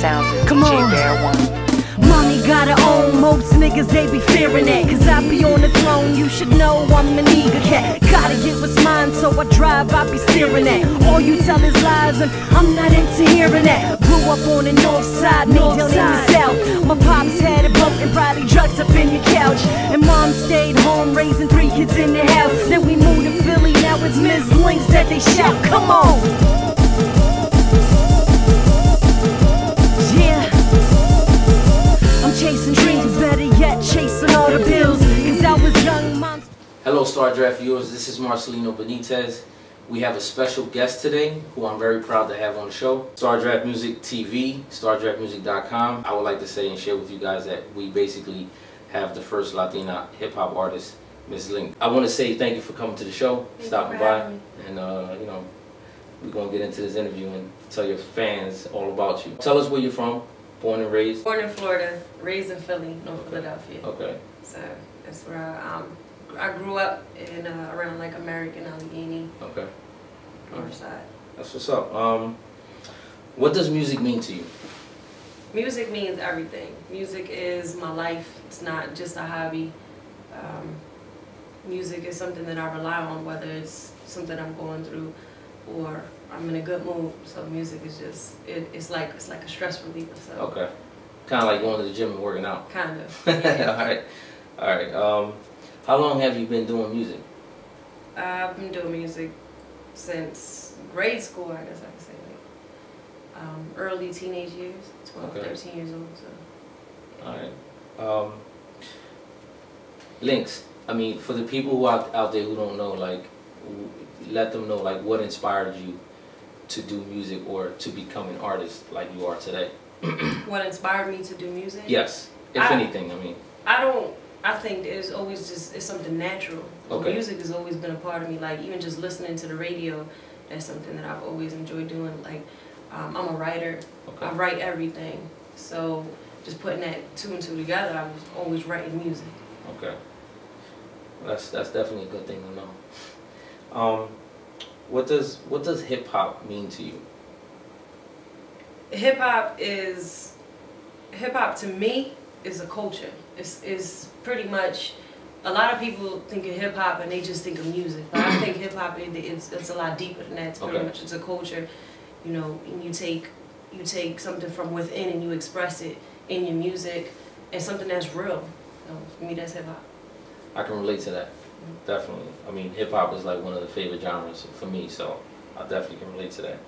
sounds of DJ Bear One. Mommy got her own, most niggas they be fearing that. Cause I be on the throne, you should know I'm an eager cat. Gotta get what's mine, so I drive, I be steering that. All you tell is lies and I'm not into hearing that. Grew up on the north side, me down in the south. My pops had a boat and probably drugs up in your couch. And mom stayed home raising 3 kids in the house. Then we moved to Philly, now it's Ms. Lynx that they shout, come on. Chasing dreams, better yet, chasing all the bills. Cause I was young, mom. Hello, Star Draft viewers. This is Marcelino Benitez. We have a special guest today who I'm very proud to have on the show. Star Draft Music TV, StarDraftMusic.com. I would like to say and share with you guys that we basically have the first Latina hip hop artist, Ms. Lynx. I want to say thank you for coming to the show, stopping by, and you know, we're gonna get into this interview and tell your fans all about you. Tell us where you're from. Born and raised? Born in Florida, raised in Philly, North Philadelphia. Okay. So that's where I grew up in around like American Allegheny. Okay. North side. That's what's up. What does music mean to you? Music means everything. Music is my life. It's not just a hobby. Music is something that I rely on, whether it's something I'm going through or I'm in a good mood. So music is just it's like a stress reliever. So okay, kind of like going to the gym and working out. Kind of. Yeah. all right. How long have you been doing music? I've been doing music since grade school, I guess I could say, like early teenage years, 12, okay. 13 years old. So. Yeah. All right. Lynx. I mean, for the people who out there who don't know, like, let them know like what inspired you to do music or to become an artist like you are today. What inspired me to do music? Yes, if anything. I mean, I think it's always just it's something natural. Okay. Music has always been a part of me. Like even just listening to the radio, that's something that I've always enjoyed doing. Like I'm a writer. Okay. I write everything. So just putting that 2 and 2 together, I was always writing music. Okay. That's definitely a good thing to know. What does hip hop mean to you? Hip hop to me is a culture. It's pretty much, a lot of people think of hip hop and they just think of music, but I think hip hop it's a lot deeper than that. It's pretty much, it's a culture, you know. And you take something from within and you express it in your music, and something that's real. So for me, that's hip hop. I can relate to that. Definitely. I mean, hip hop is like one of the favorite genres for me, so I definitely can relate to that.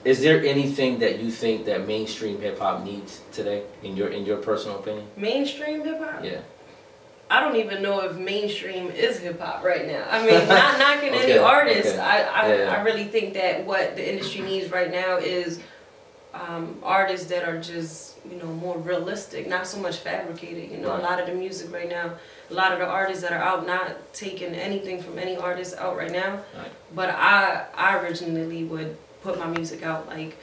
Is there anything that you think that mainstream hip hop needs today, in your personal opinion? Mainstream hip hop? Yeah. I don't even know if mainstream is hip hop right now. I mean, not knocking any artist. Okay. I really think that what the industry needs right now is artists that are just, you know, more realistic, not so much fabricated. You know, right. A lot of the music right now, a lot of the artists that are out, not taking anything from any artist out right now. Right. But I originally would put my music out like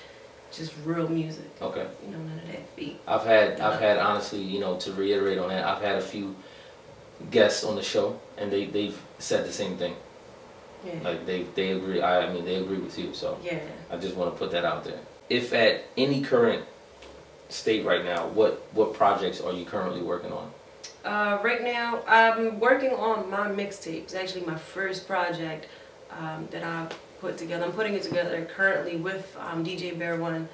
just real music. Okay. You know, none of that fake. I've had honestly, you know, to reiterate on that, I've had a few guests on the show and they've said the same thing. Yeah. Like they agree. I mean they agree with you. So yeah. I just want to put that out there. If at any current state right now, what projects are you currently working on? Right now, I'm working on my mixtape. It's actually my first project that I've put together. I'm putting it together currently with DJ Bear One.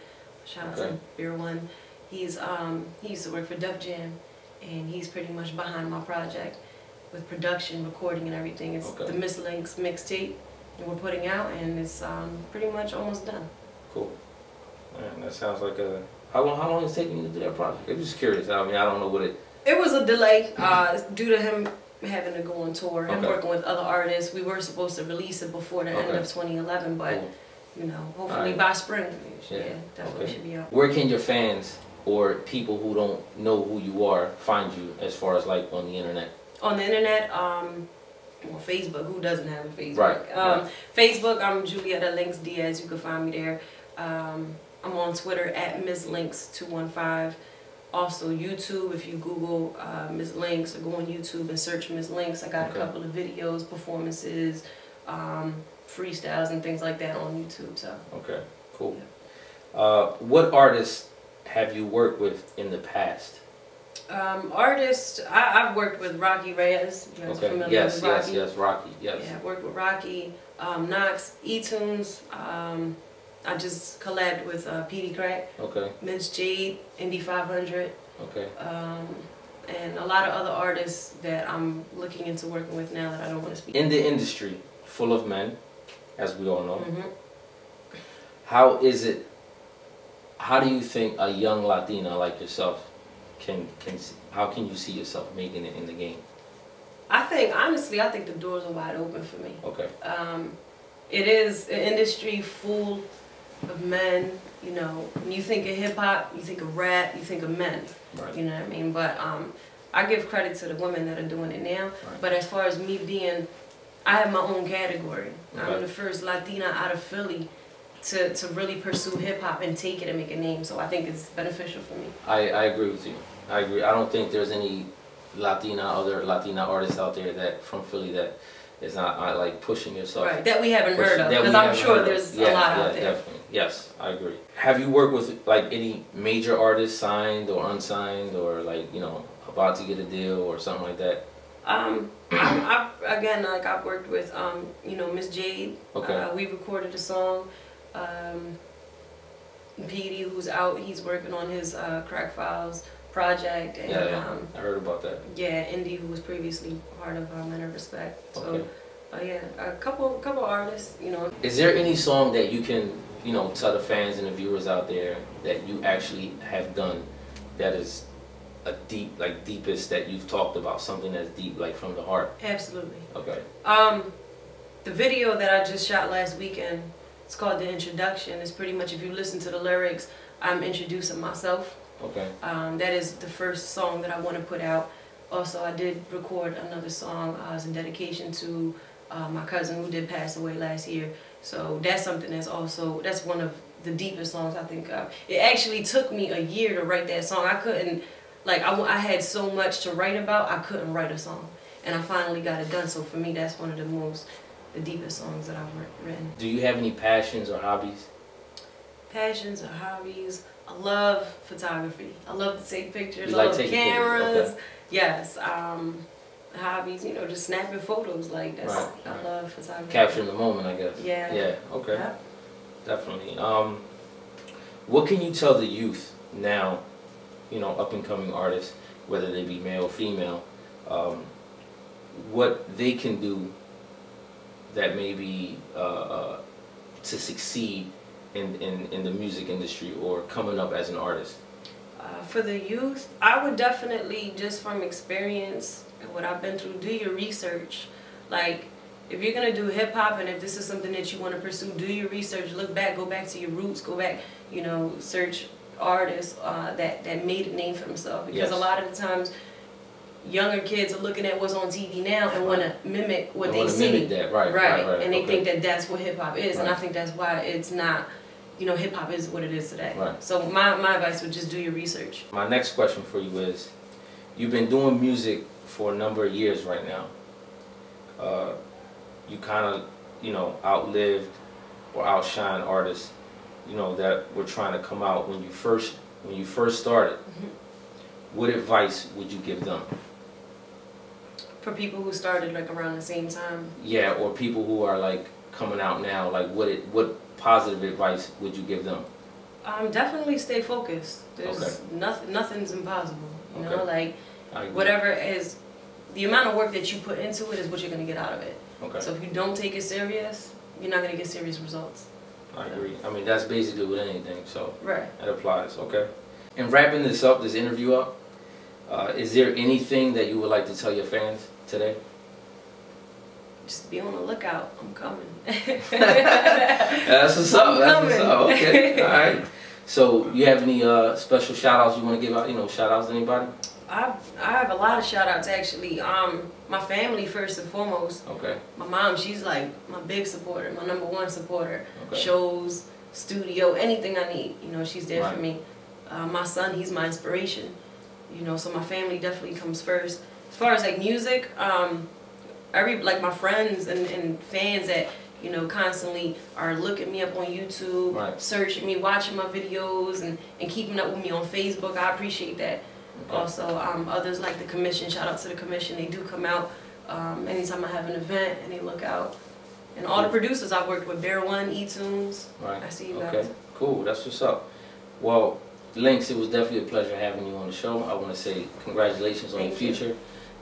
Shout out to Bear One. He used to work for Def Jam, and he's pretty much behind my project with production, recording, and everything. It's the Ms. Lynx mixtape that we're putting out, and it's pretty much almost done. Cool. Man, that sounds like a... How long is it taking you to do that project? I'm just curious. I mean, I don't know what it... It was a delay due to him having to go on tour and working with other artists. We were supposed to release it before the end of 2011, but you know, hopefully by spring, yeah, definitely should be out. Where can your fans or people who don't know who you are find you as far as like on the internet? On the internet, well, Facebook. Who doesn't have a Facebook? Right. Facebook, I'm Julietta Lynx Diaz. You can find me there. I'm on Twitter at Ms. Lynx 215. Also YouTube, if you Google Ms. Lynx or go on YouTube and search Ms. Lynx, I got a couple of videos, performances, freestyles and things like that on YouTube. So okay, cool. Yeah. What artists have you worked with in the past? Artists, I've worked with Rocky Reyes. You guys Okay. familiar Yes, with Rocky? yes, Rocky. Yes. Yeah, I've worked with Rocky, Knox, E-Tunes. I just collabed with PD Crack. Okay. Miss Jade, Indy 500. Okay. And a lot of other artists that I'm looking into working with now that I don't want to speak. In the industry, full of men, as we all know. Mm-hmm. How is it? How do you think a young Latina like yourself how can you see yourself making it in the game? Honestly, I think the doors are wide open for me. Okay. It is an industry full of men. You know, when you think of hip hop, you think of rap, you think of men. Right. You know what I mean? But I give credit to the women that are doing it now. Right. But as far as me being, I have my own category. Okay. I'm the first Latina out of Philly to really pursue hip hop and take it and make a name. So I think it's beneficial for me. I agree with you. I agree. I don't think there's any other Latina artists out there that from Philly that is not like pushing yourself. Right, that we haven't heard of, because I'm sure there's a lot out there. Definitely. Yes, I agree. Have you worked with like any major artists, signed or unsigned, or like, you know, about to get a deal or something like that? I've worked with you know, Miss Jade. Okay. We recorded a song. PD, who's out, he's working on his Crack Files project. And, I heard about that. Yeah, Indy, who was previously part of Men of Respect. So, Okay. yeah, a couple artists, you know. Is there any song that you can, you know, tell the fans and the viewers out there that you actually have done that is a deepest that you've talked about, something that's deep, like from the heart? Absolutely. Okay. The video that I just shot last weekend, it's called The Introduction. It's pretty much, if you listen to the lyrics, I'm introducing myself. Okay. That is the first song that I want to put out. Also, I did record another song as a dedication to my cousin who did pass away last year. So that's something that's one of the deepest songs I think of. It actually took me a year to write that song. I couldn't, like, I had so much to write about, I couldn't write a song. And I finally got it done. So for me, that's one of the deepest songs that I've written. Do you have any passions or hobbies? Passions or hobbies? I love photography. I love to take pictures. You I like love taking cameras. pictures? Okay. Yes. Hobbies, you know, just snapping photos. Like that's, Right. I love photography. Capturing the moment, I guess. Yeah. Yeah. Okay. Yeah. Definitely. What can you tell the youth now, you know, up and coming artists, whether they be male or female, what they can do that maybe to succeed in the music industry or coming up as an artist? For the youth, I would definitely, just from experience and what I've been through, do your research. Like, if you're gonna do hip hop and if this is something that you want to pursue, do your research. Look back, go back to your roots, go back, you know, search artists that made a name for themselves. Because Yes. a lot of the times, younger kids are looking at what's on TV now and want to mimic what they see. Mimic that, right. And they Okay. think that that's what hip hop is, and I Right. think that's why it's not. You know, hip hop is what it is today. Right. So my advice would just do your research. My next question for you is, you've been doing music for a number of years right now. You kind of, you know, outlived or outshined artists, you know, that were trying to come out when you first started. Mm-hmm. What advice would you give them? For people who started like around the same time. Yeah, or people who are like coming out now, like what positive advice would you give them? Definitely stay focused. There's nothing's impossible. You know, like whatever is the amount of work that you put into it is what you're gonna get out of it. Okay. So if you don't take it serious, you're not gonna get serious results. I agree. I mean, that's basically with anything, so Right. that applies. Okay. And wrapping this interview up, is there anything that you would like to tell your fans today? Just be on the lookout. I'm coming. That's what's up. That's what's up. Okay. All right. So, you have any special shout outs you want to give out? You know, shout outs to anybody? I have a lot of shout outs actually. My family first and foremost. Okay. My mom, she's like my big supporter, my #1 supporter. Okay. Shows, studio, anything I need. You know, she's there Right. for me. My son, he's my inspiration. You know, so my family definitely comes first. As far as like music, like my friends and fans that, you know, constantly are looking me up on YouTube, searching me, watching my videos, and keeping up with me on Facebook. I appreciate that. Okay. Also, others like the commission, shout out to the commission, they do come out anytime I have an event, and they look out. And all the producers I've worked with, Bear One, eTunes, I see you guys. Okay, cool, that's what's up. Well, Lynx, it was definitely a pleasure having you on the show. I want to say congratulations on the future.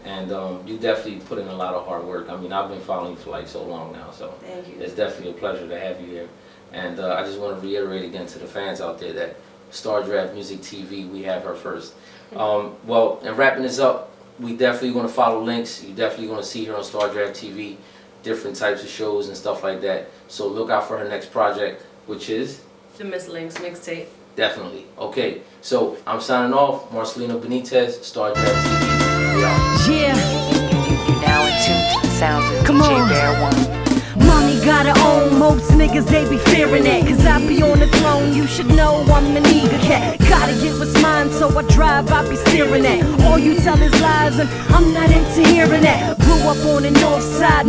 And you definitely put in a lot of hard work. I mean, I've been following you for like so long now, so it's definitely a pleasure to have you here. And I just want to reiterate again to the fans out there that Star Draft Music TV, we have her first. Well, and wrapping this up, we definitely going to follow Lynx. You definitely going to see her on Star Draft TV, different types of shows and stuff like that. So look out for her next project, which is the Miss Lynx mixtape. Definitely. Okay, so I'm signing off. Marcelino Benitez, Star Draft TV. We out. Yeah. You're now in tune to the sounds of DJ Bear One. Mommy got her own, most niggas they be fearing that. Cause I be on the throne, you should know I'm an eager cat. Gotta get what's mine, so I drive, I be steering at. All you tell is lies and I'm not into hearing that. Grew up on the north side,